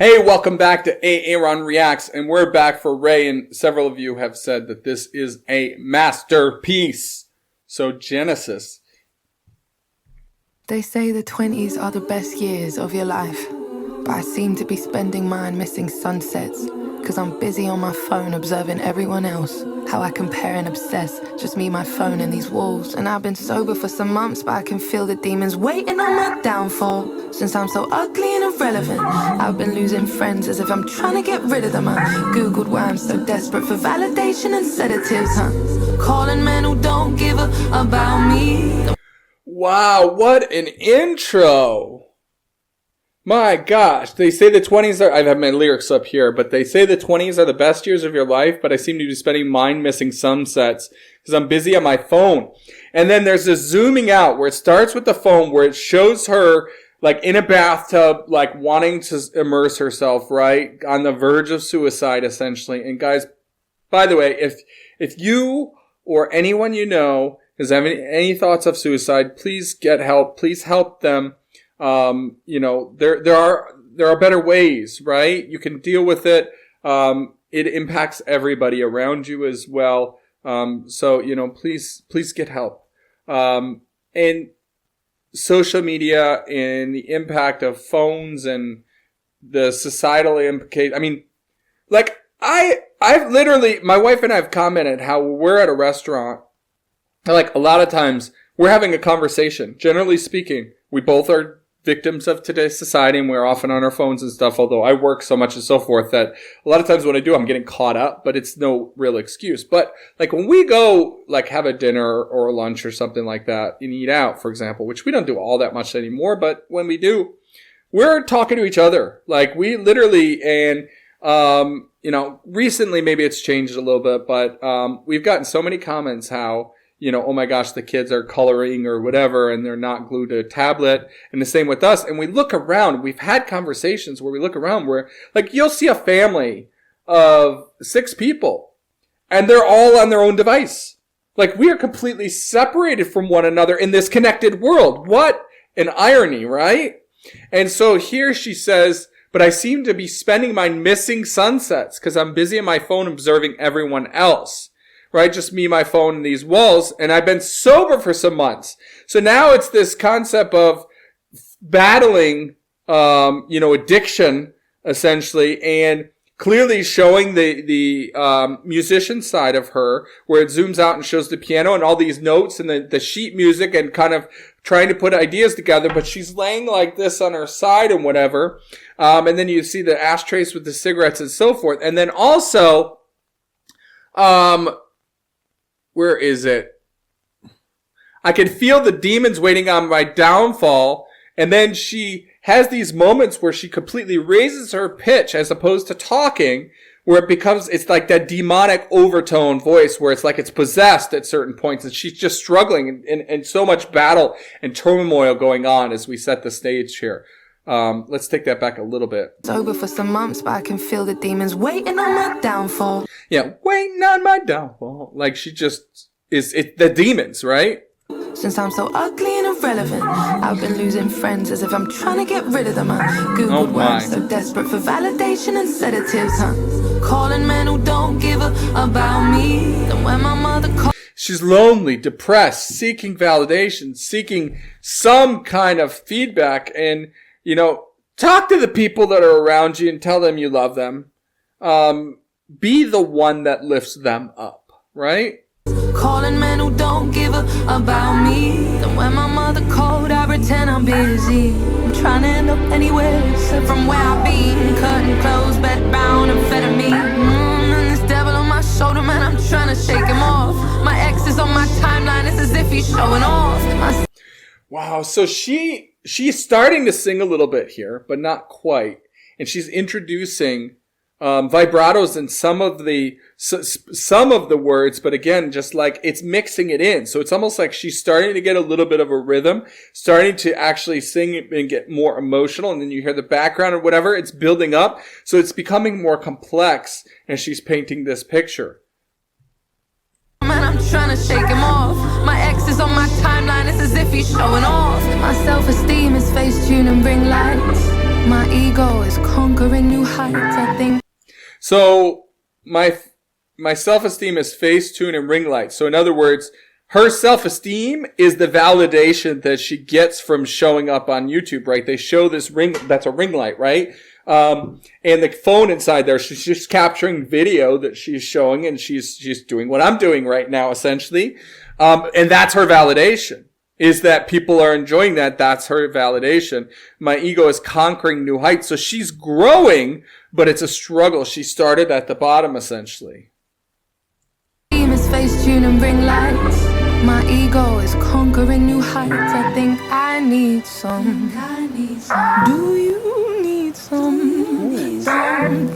Hey, welcome back to A-Aron Reacts, and we're back for Raye, and several of you have said that this is a masterpiece. So, Genesis. They say the 20s are the best years of your life, but I seem to be spending mine missing sunsets, cause I'm busy on my phone observing everyone else, how I compare and obsess, just me, my phone and these walls. And I've been sober for some months, but I can feel the demons waiting on my downfall. Since I'm so ugly and irrelevant, I've been losing friends as if I'm trying to get rid of them. I googled why I'm so desperate for validation and sedatives, calling men who don't give a about me. Wow, what an intro. My gosh, they say the 20s are, I have my lyrics up here, but they say the 20s are the best years of your life, but I seem to be spending mine missing sunsets because I'm busy on my phone. And then there's this zooming out where it starts with the phone where it shows her like in a bathtub, like wanting to immerse herself, right? On the verge of suicide, essentially. And guys, by the way, if you or anyone you know has any thoughts of suicide, please get help. Please help them. There are better ways, right? You can deal with it. It impacts everybody around you as well. Please get help. And social media and the impact of phones and the societal implication. I mean, like I've literally, my wife and I have commented how we're at a restaurant. Like a lot of times we're having a conversation. Generally speaking, we both are victims of today's society and we're often on our phones and stuff, although I work so much and so forth that a lot of times when I do, I'm getting caught up, but it's no real excuse. But like when we go like have a dinner or a lunch or something like that and eat out, for example, which we don't do all that much anymore, but when we do, we're talking to each other. Like we literally, and recently maybe it's changed a little bit, but we've gotten so many comments how, oh my gosh, the kids are coloring or whatever, and they're not glued to a tablet. And the same with us. And we look around, we've had conversations where we look around where, like, you'll see a family of 6 people, and they're all on their own device. Like, we are completely separated from one another in this connected world. What an irony, right? And so here she says, but I seem to be spending my missing sunsets because I'm busy on my phone observing everyone else. Right? Just me, my phone, and these walls. And I've been sober for some months. So now it's this concept of battling, addiction, essentially, and clearly showing the musician side of her, where it zooms out and shows the piano and all these notes and the sheet music and kind of trying to put ideas together. But she's laying like this on her side and whatever. And then you see the ashtrays with the cigarettes and so forth. And then also, where is it? I can feel the demons waiting on my downfall. And then she has these moments where she completely raises her pitch as opposed to talking, where it's like that demonic overtone voice where it's like it's possessed at certain points. And she's just struggling and so much battle and turmoil going on as we set the stage here. Let's take that back a little bit. Sober for some months, but I can feel the demons waiting on my downfall. Yeah, waiting on my downfall. Like she just is the demons, right? Since I'm so ugly and irrelevant, I've been losing friends as if I'm trying to get rid of them. I googled why I'm so desperate for validation and sedatives, calling men who don't give a about me. And when my mother called, she's lonely, depressed, seeking validation, seeking some kind of feedback, and talk to the people that are around you and tell them you love them. Be the one that lifts them up, right? Calling men who don't give a about me. And when my mother called, I pretend I'm busy. I'm trying to end up anywhere except from where I've been. Cutting clothes, bed bound, amphetamine. And this devil on my shoulder, man, I'm trying to shake him off. My ex is on my timeline, it's as if he's showing off. Wow, so she's starting to sing a little bit here, but not quite. And she's introducing vibratos in some of the words, but again, just like it's mixing it in. So it's almost like she's starting to get a little bit of a rhythm, starting to actually sing and get more emotional. And then you hear the background or whatever, it's building up. So it's becoming more complex as she's painting this picture. Man, I'm trying to shake him off. My ex is on my timeline, it's as if he's showing off. My self-esteem is face tune and ring lights. My ego is conquering new heights, I think. So my self-esteem is Facetune and ring light. So in other words, her self-esteem is the validation that she gets from showing up on YouTube, right? They show this ring, that's a ring light, right? And the phone inside there, she's just capturing video that she's showing, and she's doing what I'm doing right now, essentially. And that's her validation, is that people are enjoying that. That's her validation. My ego is conquering new heights. So she's growing, but it's a struggle. She started at the bottom, essentially. Is Facetune and ring lights. My ego is conquering new heights. I think I need some. Do you need some?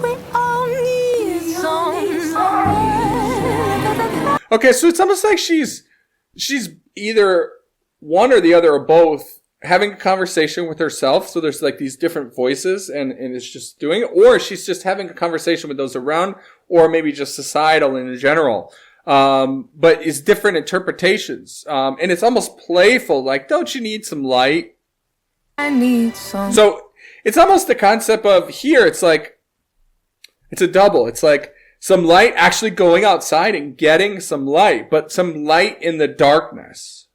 We all need some. Okay, so it's almost like she's either one or the other or both having a conversation with herself. So there's like these different voices and it's just doing it. Or she's just having a conversation with those around, or maybe just societal in general. But it's different interpretations. And it's almost playful, like, don't you need some light? I need some. So it's almost the concept of here, it's like, it's a double. It's like some light actually going outside and getting some light, but some light in the darkness.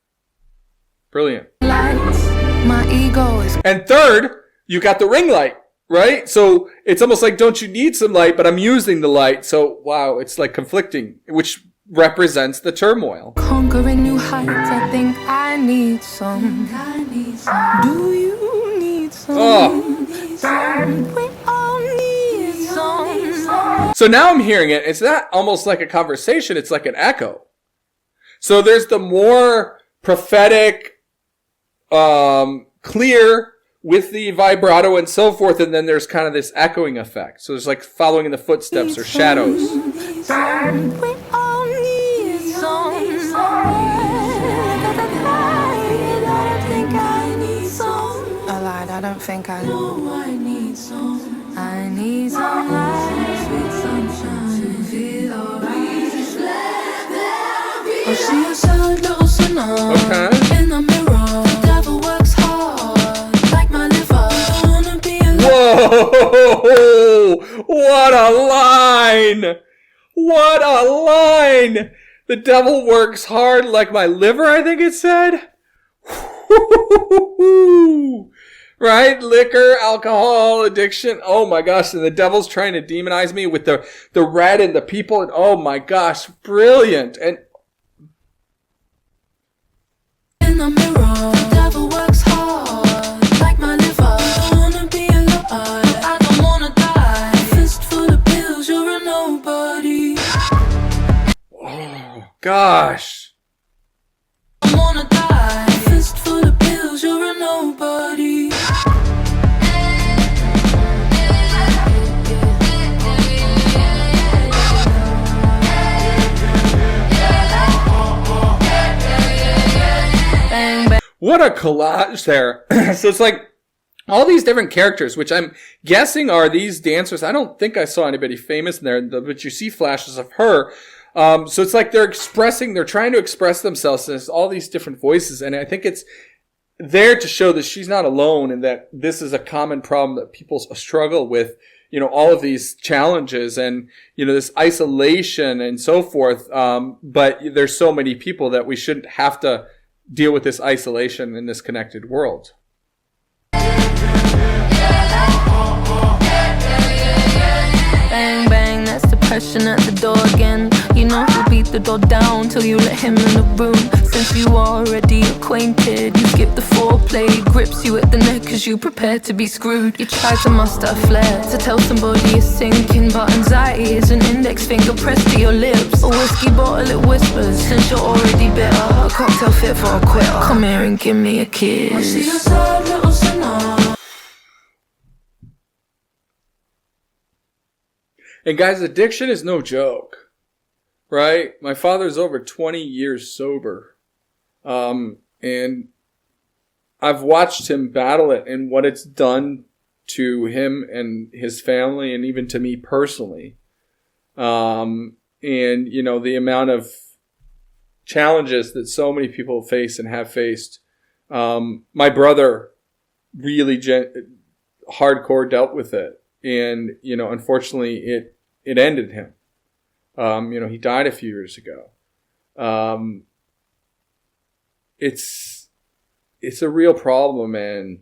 Brilliant. Lights, my ego is. And third, you got the ring light, right? So it's almost like, don't you need some light? But I'm using the light. So wow, it's like conflicting, which represents the turmoil. Conquering new heights, I think I need some. Do you need some? Oh. We all need some. So now I'm hearing it. It's not almost like a conversation. It's like an echo. So there's the more prophetic, clear with the vibrato and so forth. And then there's kind of this echoing effect. So there's like following in the footsteps or shadows. We all need some. I lied, I don't think I know. I need some. I need some light, sweet sunshine to feel alright. I see a sad little sinner in the mirror. The devil works hard, like my liver. I wanna be Whoa! What a line! What a line! The devil works hard like my liver, I think it said. Right? Liquor, alcohol, addiction. Oh my gosh. And the devil's trying to demonize me with the red and the people. And oh my gosh. Brilliant. And in the mirror, the devil works hard, like my liver. I wanna be alive, I don't wanna die. Fist full of pills, you're a nobody. oh gosh. I wanna die. Fist full of pills, you're a nobody. Bang, bang. What a collage there. So it's like all these different characters, which I'm guessing are these dancers. I don't think I saw anybody famous in there, but you see flashes of her. So it's like they're trying to express themselves as all these different voices. And I think it's there to show that she's not alone and that this is a common problem that people struggle with, all of these challenges and, this isolation and so forth. But there's so many people that we shouldn't have to deal with this isolation in this connected world. Bang, bang, that's depression at the door again. You know he'll beat the door down till you let him in the room. Since you already acquainted, you skip the foreplay. Grips you at the neck cause you prepare to be screwed. You try to muster a flair to tell somebody you're sinking, but anxiety is an index finger pressed to your lips. A whiskey bottle it whispers, since you're already bitter. A cocktail fit for a quitter. Come here and give me a kiss. I see a sad little sinner. And guys, addiction is no joke, right? My father's over 20 years sober. And I've watched him battle it and what it's done to him and his family and even to me personally. And, the amount of challenges that so many people face and have faced. My brother really hardcore dealt with it. And, unfortunately it ended him. He died a few years ago. It's a real problem, and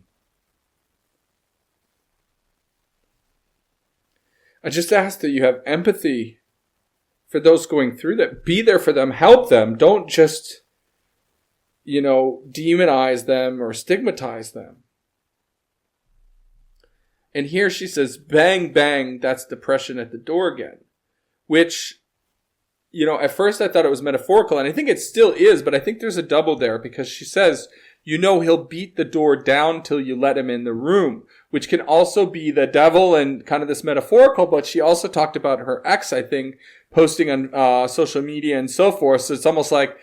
I just ask that you have empathy for those going through that. Be there for them, help them. Don't just, demonize them or stigmatize them. And here she says, bang, bang, that's depression at the door again. Which, at first I thought it was metaphorical, and I think it still is, but I think there's a double there, because she says, he'll beat the door down till you let him in the room, which can also be the devil and kind of this metaphorical, but she also talked about her ex, I think, posting on social media and so forth. So it's almost like,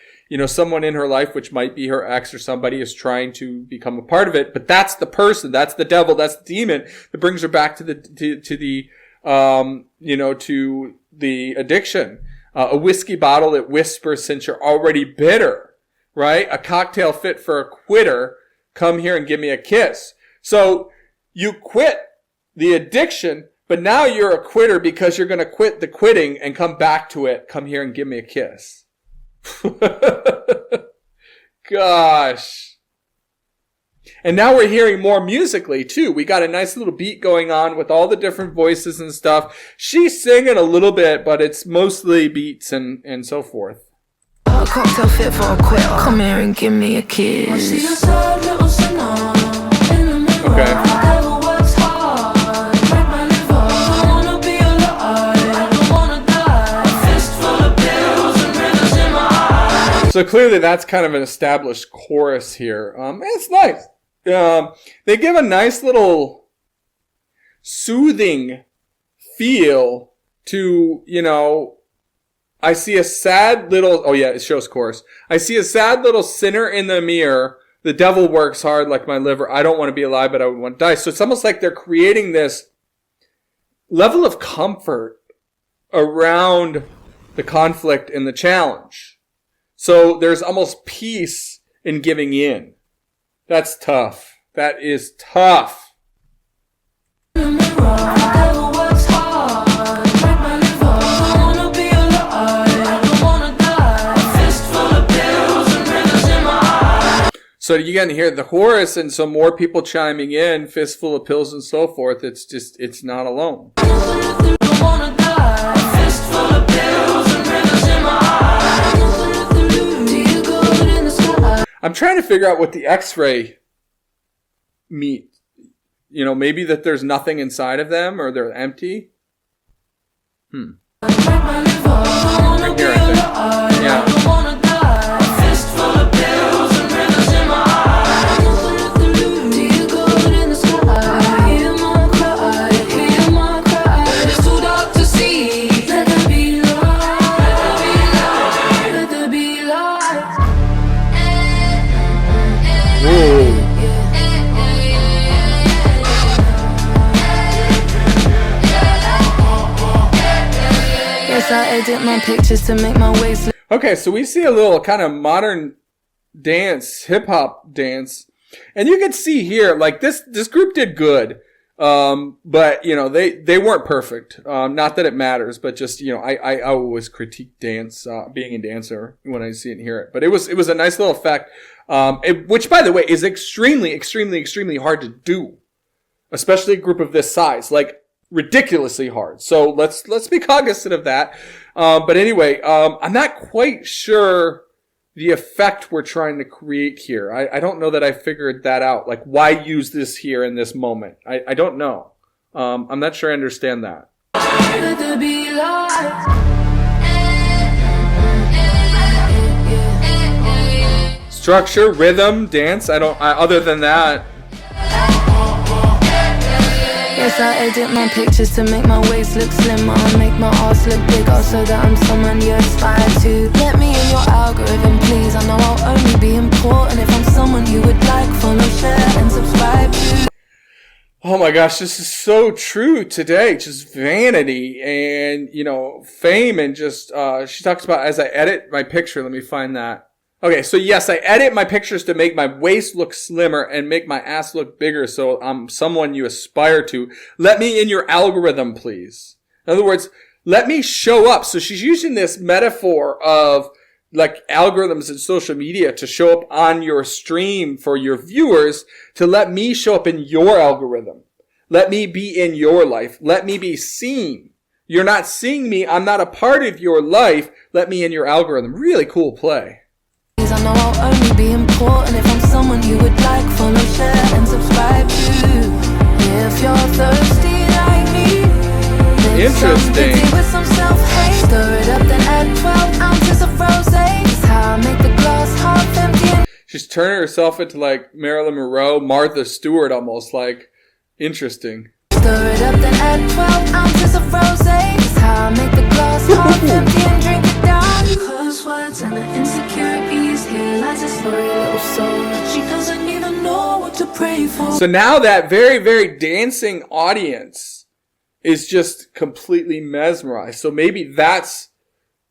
someone in her life, which might be her ex or somebody, is trying to become a part of it, but that's the person, that's the devil, that's the demon that brings her back to the addiction. A whiskey bottle that whispers since you're already bitter, right? A cocktail fit for a quitter. Come here and give me a kiss. So you quit the addiction, but now you're a quitter because you're going to quit the quitting and come back to it. Come here and give me a kiss. Gosh. And now we're hearing more musically too. We got a nice little beat going on with all the different voices and stuff. She's singing a little bit, but it's mostly beats and so forth. A cocktail fit for a quitter. Come here and give me a kiss. Okay. So clearly that's kind of an established chorus here. It's nice. They give a nice little soothing feel to, I see a sad little, it shows chorus. I see a sad little sinner in the mirror. The devil works hard like my liver. I don't want to be alive, but I would want to die. So it's almost like they're creating this level of comfort around the conflict and the challenge. So there's almost peace in giving in. That's tough. That is tough. So you can hear the chorus and some more people chiming in, fistful of pills and so forth. It's not alone. I'm trying to figure out what the X-ray mean. Maybe that there's nothing inside of them or they're empty. Right here, I think. Yeah. I edit my pictures to make my waist. Okay, so we see a little kind of modern dance, hip hop dance, and you can see here, like this group did good, but they weren't perfect. Not that it matters, but just I always critique dance, being a dancer when I see it and hear it. But it was a nice little effect, which by the way is extremely, extremely, extremely hard to do, especially a group of this size. Like, ridiculously hard. So let's be cognizant of that. But anyway, I'm not quite sure the effect we're trying to create here. I don't know that I figured that out. Like, why use this here in this moment? I don't know. I'm not sure I understand that. Structure, rhythm, dance. Other than that. Yes, I edit my pictures to make my waist look slimmer, make my ass look bigger, so that I'm someone you aspire to. Let me in your algorithm, please. I know I'll only be important if I'm someone you would like, follow, share, and subscribe to. Oh my gosh, this is so true today. Just vanity and, fame, and just, she talks about, as I edit my picture, let me find that. Okay, so yes, I edit my pictures to make my waist look slimmer and make my ass look bigger so I'm someone you aspire to. Let me in your algorithm, please. In other words, let me show up. So she's using this metaphor of like algorithms in social media to show up on your stream for your viewers, to let me show up in your algorithm. Let me be in your life. Let me be seen. You're not seeing me. I'm not a part of your life. Let me in your algorithm. Really cool play. I know I'll only be important if I'm someone you would like, follow, share, and subscribe to. If you're thirsty like me, interesting. With some self-hate, stir it up, then add 12 ounces of rosé. That's how I make the glass half empty. She's turning herself into like Marilyn Monroe, Martha Stewart almost, like, interesting. Stir it up, then add 12 ounces of rosé. That's how I make the glass half empty and drink it down. Close words and the insecurities. Here lies a story, little soul. She doesn't even know what to pray for. So now that very, very dancing audience is just completely mesmerized. So maybe that's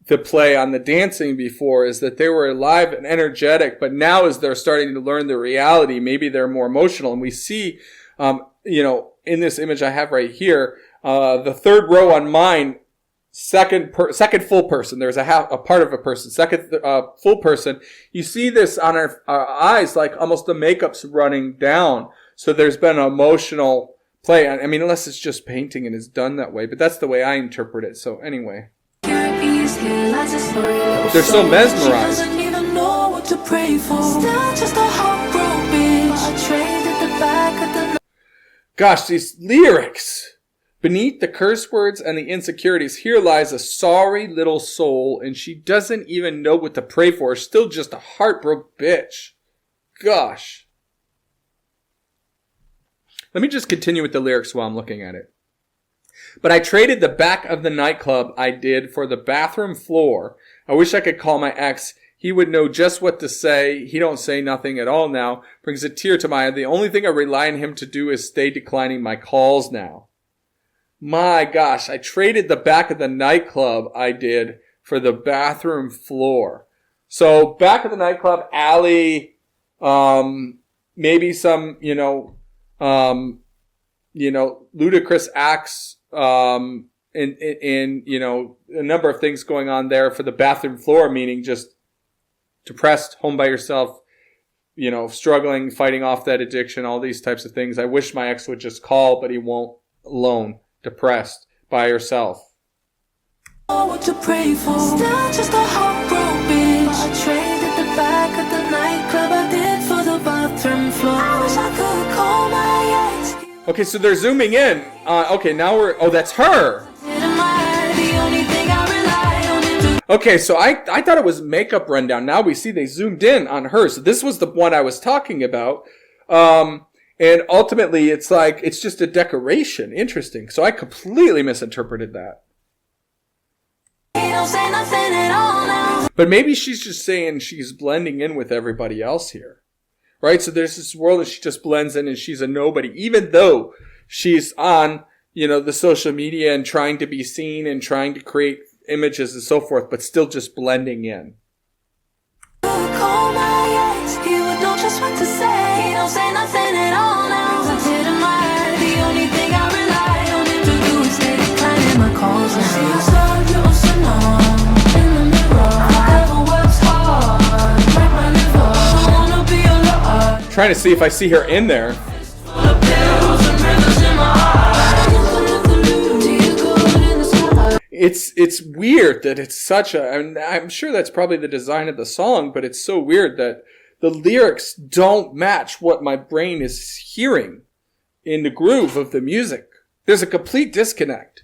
the play on the dancing before, is that they were alive and energetic, but now as they're starting to learn the reality, maybe they're more emotional. And we see, in this image I have right here, the third row on mine, second full person. There's a part of a person, second full person. You see this on our eyes, like almost the makeup's running down. So there's been an emotional play. I mean, unless it's just painting and it's done that way, but that's the way I interpret it. So anyway, they're so mesmerized. Gosh, these lyrics. Beneath the curse words and the insecurities, here lies a sorry little soul, and she doesn't even know what to pray for. Still just a heartbroken bitch. Gosh. Let me just continue with the lyrics while I'm looking at it. But I traded the back of the nightclub I did for the bathroom floor. I wish I could call my ex. He would know just what to say. He don't say nothing at all now. Brings a tear to my eye. The only thing I rely on him to do is stay declining my calls now. My gosh, I traded the back of the nightclub I did for the bathroom floor. So back of the nightclub, alley, maybe some, ludicrous acts, in a number of things going on there. For the bathroom floor, meaning just depressed, home by yourself, struggling, fighting off that addiction, all these types of things. I wish my ex would just call, but he won't. Alone. Depressed by herself. What to pray for? Still just a heartbroken bitch. I traded the back of the nightclub I did for the bathroom floor. I wish I could call my ex. Okay, so they're zooming in. Now that's her. Okay, so I thought it was makeup rundown. Now we see they zoomed in on her. So this was the one I was talking about. And ultimately, it's like, it's just a decoration. Interesting. So I completely misinterpreted that. But maybe she's just saying she's blending in with everybody else here. Right? So there's this world that she just blends in and she's a nobody. Even though she's on, the social media and trying to be seen and trying to create images and so forth, but still just blending in. Call my ex, he would know just what to say. He don't say nothing at all now. I didn't mind. The only thing I rely on him to do is stay declining my calls now. See, I saw you on Simone in the mirror. Never works hard. Break my liver. I wanna be alone. Trying to see if I see her in there. It's weird that it's such a, I'm sure that's probably the design of the song, but it's so weird that the lyrics don't match what my brain is hearing in the groove of the music. There's a complete disconnect.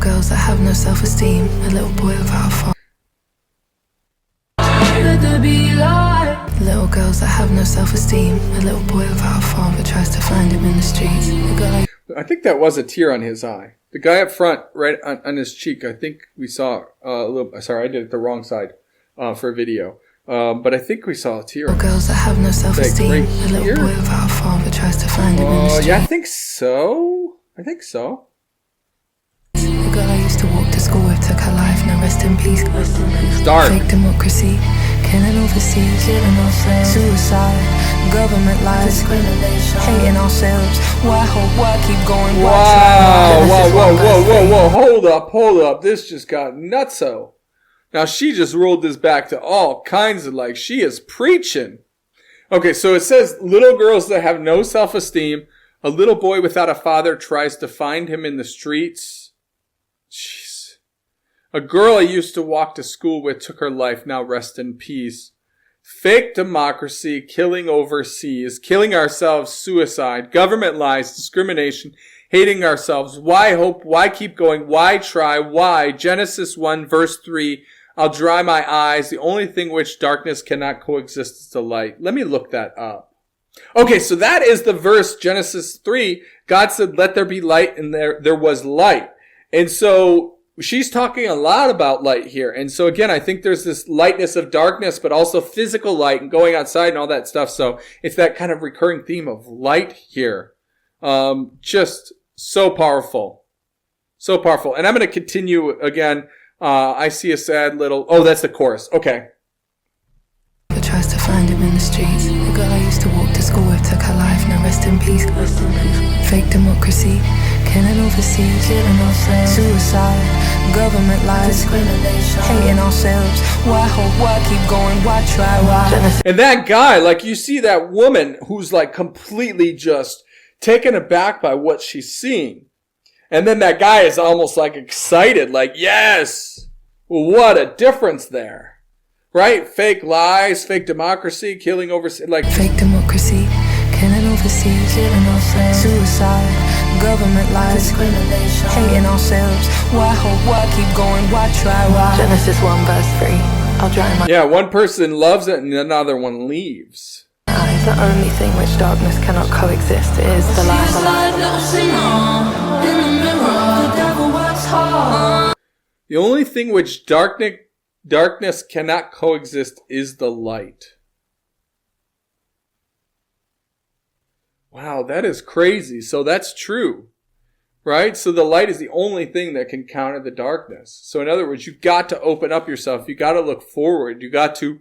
Girls that have no self-esteem, a little boy without a father. Little girls that have no self-esteem, a little boy without a father tries to find him in the streets. I think that was a tear on his eye. The guy up front, right on his cheek, I think we saw a little. Sorry, I did it the wrong side. for video. But I think we saw a tear. Girls that have no self-esteem. Right a little here? boy without a father tries to find him in the street. Yeah, I think so. The girl I used to walk to school with took her life. Now rest in peace. Dark. Fake democracy, killing overseas, suicide, government lies, hating ourselves. Why hope? Why keep going? Whoa. Hold up. This just got nutso. Now she just rolled this back to all kinds of she is preaching. Okay, so it says little girls that have no self-esteem. A little boy without a father tries to find him in the streets. Jeez. A girl I used to walk to school with took her life. Now rest in peace. Fake democracy, killing overseas, killing ourselves, suicide, government lies, discrimination, hating ourselves. Why hope? Why keep going? Why try? Why? Genesis 1 verse 3. I'll dry my eyes. The only thing which darkness cannot coexist is the light. Let me look that up. Okay, so that is the verse, Genesis 3. God said, let there be light, and there was light. And so she's talking a lot about light here. And so again, I think there's this lightness of darkness, but also physical light and going outside and all that stuff. So it's that kind of recurring theme of light here. Just so powerful. So powerful. And I'm going to continue again. I see a sad little... Oh, that's the chorus. Okay. Tries to find him in the streets. The girl I used to walk to school with took her life. Now rest in peace. Fake democracy, killing overseas, suicide, government lies, hating ourselves. Why hope? Why keep going? Why try? Why? And that guy, you see that woman who's completely just taken aback by what she's seeing. And then that guy is almost excited, yes, what a difference there. Right? Fake lies, fake democracy, killing overseas. Fake democracy, killing overseas, suicide, government lies, hating ourselves. Why hope? Why keep going? Why try? Why? Genesis 1 verse 3. I'll dry my Yeah, one person loves it and another one leaves. eyes. The only thing which darkness cannot coexist is the light. The only thing which darkness cannot coexist is the light. Wow, that is crazy. So that's true, right? So the light is the only thing that can counter the darkness. So in other words, you got to open up yourself. You got to look forward. You got to,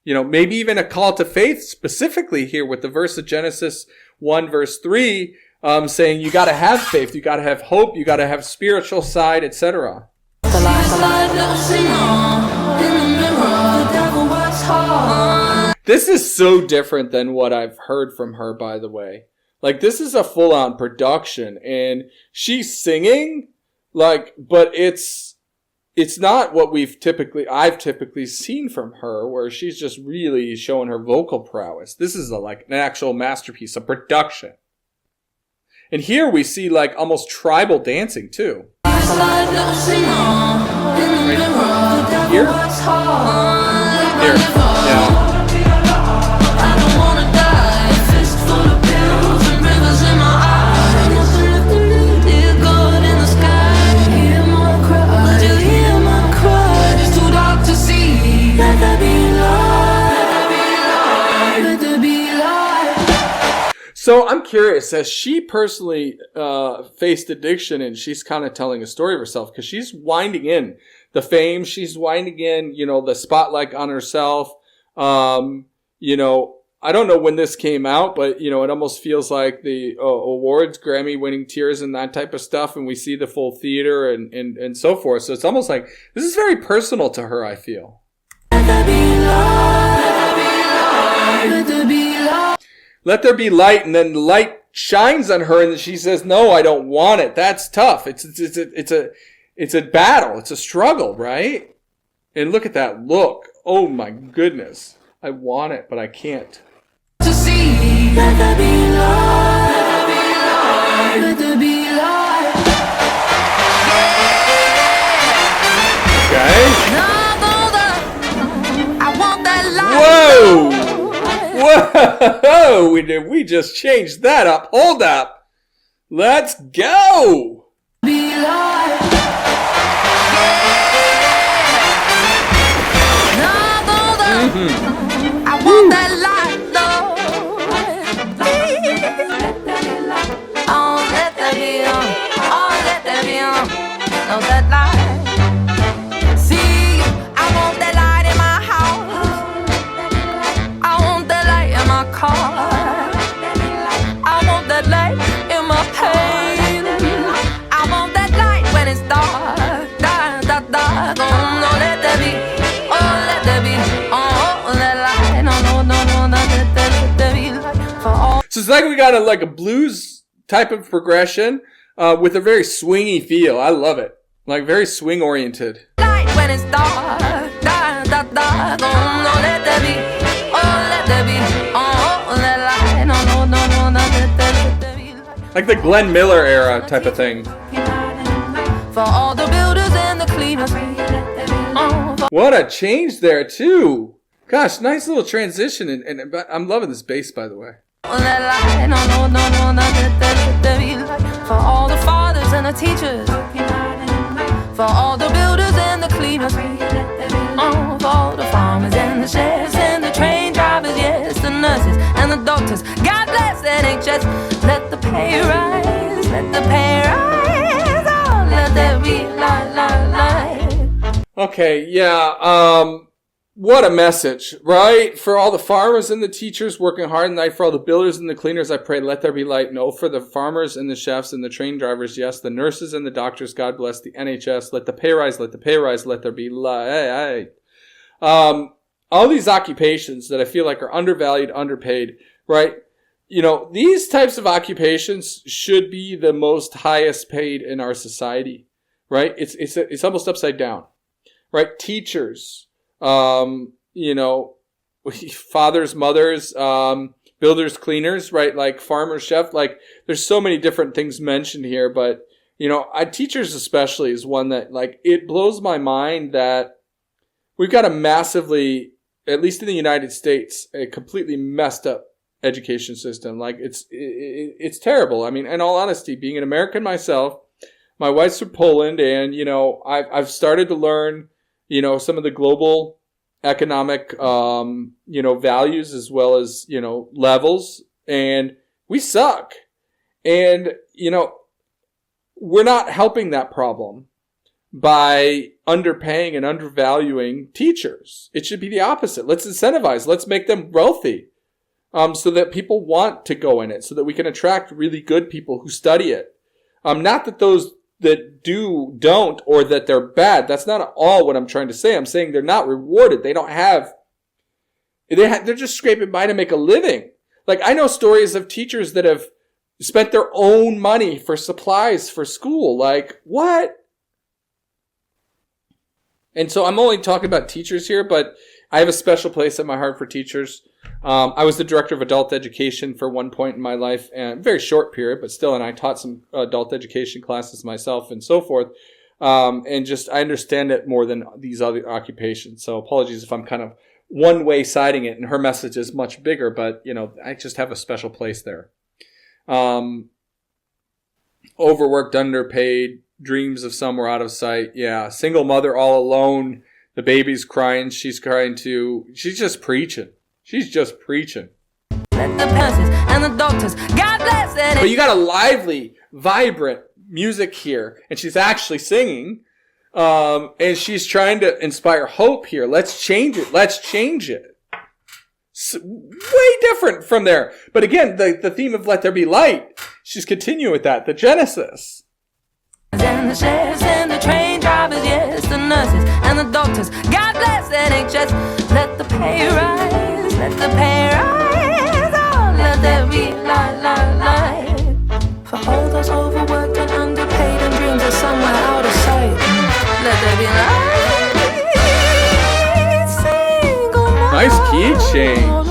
maybe even a call to faith specifically here with the verse of Genesis 1 verse 3, saying you got to have faith. You got to have hope. You got to have spiritual side, etc. This is so different than what I've heard from her, by the way. This is a full-on production, and she's singing, but it's not what I've typically seen from her, where she's just really showing her vocal prowess. This is an actual masterpiece, a production. And here we see almost tribal dancing too. Right here? Here, yeah. So I'm curious, has she personally faced addiction, and she's kind of telling a story of herself, because she's winding in the fame, she's winding in, the spotlight on herself. I don't know when this came out, but it almost feels like the awards, Grammy winning tears and that type of stuff, and we see the full theater and so forth. So it's almost like this is very personal to her, I feel. Let there be light, and then the light shines on her, and she says, "No, I don't want it." That's tough. It's a battle. It's a struggle, right? And look at that look. Oh my goodness. I want it, but I can't. To see, let there be light, let there be light. Okay. I want that light. Whoa! Whoa! We just changed that up. Hold up. Let's go. Be light. No, that light. See, I want that light in my house. I want that light in my car. I want that light in my pain. I want that light when it's dark. Dark, dark, dark. Oh, no, let there be. Oh, let there be. Oh, that light. No, no, no, no, no, let there be light for all. So it's like we got a blues type of progression with a very swingy feel. I love it. Like very swing oriented. Light when it's dark, dark, dark, dark. Oh, no, let there be. Oh, let there be. Oh, that light. No, no, no, no, no, let there be light. Like the Glenn Miller era type of thing. For all the builders and the cleaners. What a change there too. Gosh, nice little transition. And I'm loving this bass, by the way. For all the fathers and the teachers. For all the builders and the cleaners. For all the farmers and the chefs and the train drivers. Yes, the nurses and the doctors. God bless NHS. Let the pay rise. Let the pay rise. Oh, let there be light, light, light. Okay, yeah, what a message, right? For all the farmers and the teachers working hard at night, for all the builders and the cleaners, I pray, let there be light. No, for the farmers and the chefs and the train drivers, yes, the nurses and the doctors, God bless the NHS, let the pay rise, let the pay rise, let there be light. All these occupations that I feel like are undervalued, underpaid, right? You know, these types of occupations should be the most highest paid in our society, right? It's almost upside down, right? Teachers, you know, fathers, mothers, builders, cleaners, right? Like farmers, chef, like there's so many different things mentioned here, but you know, teachers especially is one that like, it blows my mind that we've got a massively, at least in the United States, a completely messed up education system. Like it's terrible. I mean, in all honesty, being an American myself, my wife's from Poland, and you know, I've started to learn, you know, some of the global economic, you know, values as well as, you know, levels, and we suck. And, you know, we're not helping that problem by underpaying and undervaluing teachers. It should be the opposite. Let's incentivize. Let's make them wealthy, so that people want to go in it, so that we can attract really good people who study it. Not that those that don't, or that they're bad. That's not at all what I'm trying to say. I'm saying they're not rewarded. They're just scraping by to make a living. Like, I know stories of teachers that have spent their own money for supplies for school. Like, what? And so I'm only talking about teachers here, but I have a special place in my heart for teachers. I was the director of adult education for one point in my life, and a very short period, but still, and I taught some adult education classes myself and so forth. And just, I understand it more than these other occupations. So apologies if I'm kind of one-way siding it, and her message is much bigger, but, you know, I just have a special place there. Overworked, underpaid, dreams of somewhere out of sight. Yeah, single mother all alone. The baby's crying. She's crying too. She's just preaching. She's just preaching. Let the nurses and the doctors, God bless it. But you got a lively, vibrant music here, and she's actually singing, and she's trying to inspire hope here. Let's change it. Let's change it. Way different from there. But again, the theme of Let There Be Light, she's continuing with that. The Genesis. And the chefs and the train drivers, yes, the nurses and the doctors. God bless NHS. Let the pay rise, let the pay rise. Oh, let there be light, light, light. For all those overworked and underpaid and dreams of somewhere out of sight. Let there be light. Single mother. Nice key change.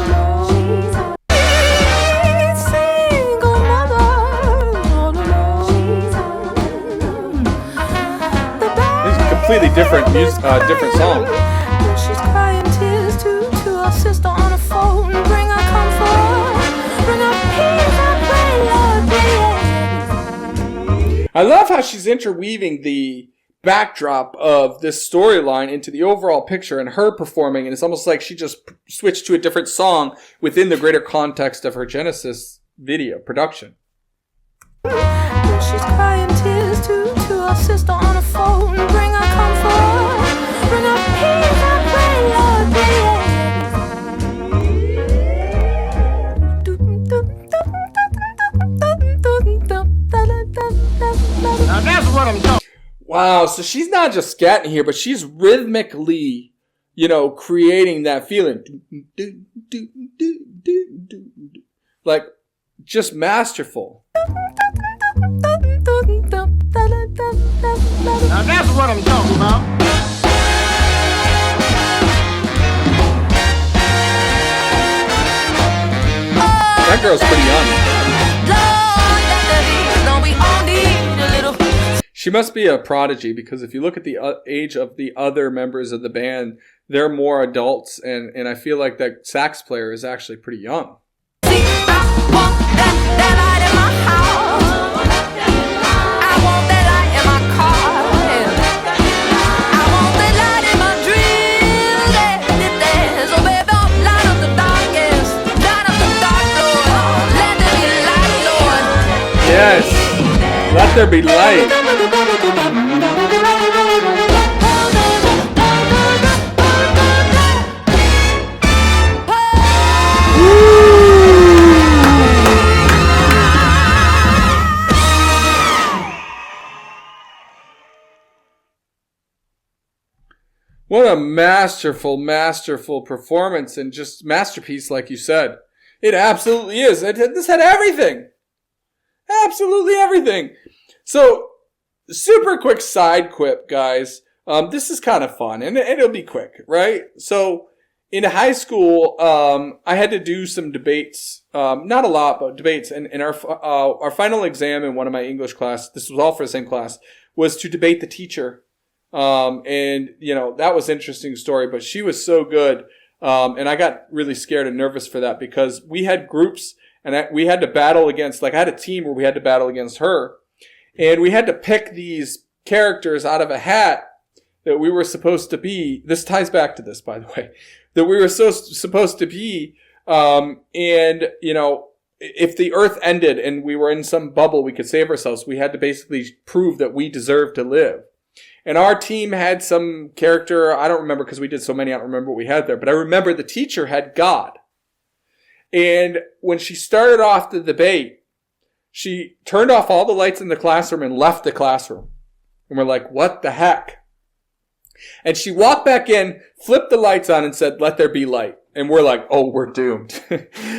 Completely different music, different song. She's crying tears to her sister on the phone. Bring her comfort, bring her peace, I pray, Lord. I love how she's interweaving the backdrop of this storyline into the overall picture and her performing, and it's almost like she just switched to a different song within the greater context of her Genesis video production. She's crying tears to her my sister on the phone. Bring her comfort, bring her peace, I pray, Lord, Now that's what I'm talking. Wow, so she's not just scatting here, but she's rhythmically, creating that feeling. Like, just masterful. Now that's what I'm talking about. That girl's pretty young. She must be a prodigy, because if you look at the age of the other members of the band, they're more adults, and I feel like that sax player is actually pretty young. Yes, let there be light. What a masterful, masterful performance, and just masterpiece, like you said. It absolutely is. This had everything. Absolutely everything. So, super quick side quip, guys. This is kind of fun, and it'll be quick, right? So, in high school, I had to do some debates. Not a lot, but debates. And our final exam in one of my English class, this was all for the same class, was to debate the teacher. And that was an interesting story, but she was so good. And I got really scared and nervous for that, because we had groups, and we had to battle against, I had a team where we had to battle against her. And we had to pick these characters out of a hat that we were supposed to be. This ties back to this, by the way, that we were supposed to be. If the earth ended and we were in some bubble, we could save ourselves. We had to basically prove that we deserved to live. And our team had some character, I don't remember because we did so many, I don't remember what we had there, but I remember the teacher had God. And when she started off the debate, she turned off all the lights in the classroom and left the classroom. And we're like, what the heck? And she walked back in, flipped the lights on, and said, let there be light. And we're like, oh, we're doomed.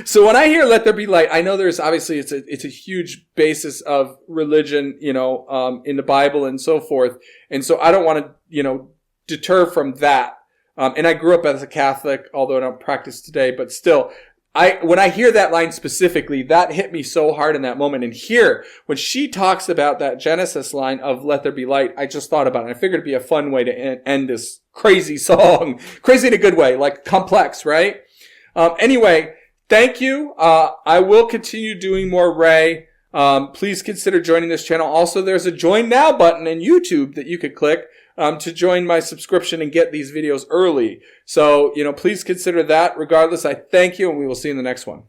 So when I hear let there be light, I know there's obviously it's a huge basis of religion, in the Bible and so forth. And so I don't want to, deter from that. And I grew up as a Catholic, although I don't practice today, but still, when I hear that line specifically, that hit me so hard in that moment. And here, when she talks about that Genesis line of let there be light, I just thought about it. I figured it'd be a fun way to end this crazy song. Crazy in a good way, like complex, right? Anyway, thank you. I will continue doing more Raye. Please consider joining this channel. Also, there's a join now button in YouTube that you could click to join my subscription and get these videos early. So, please consider that. Regardless, I thank you, and we will see you in the next one.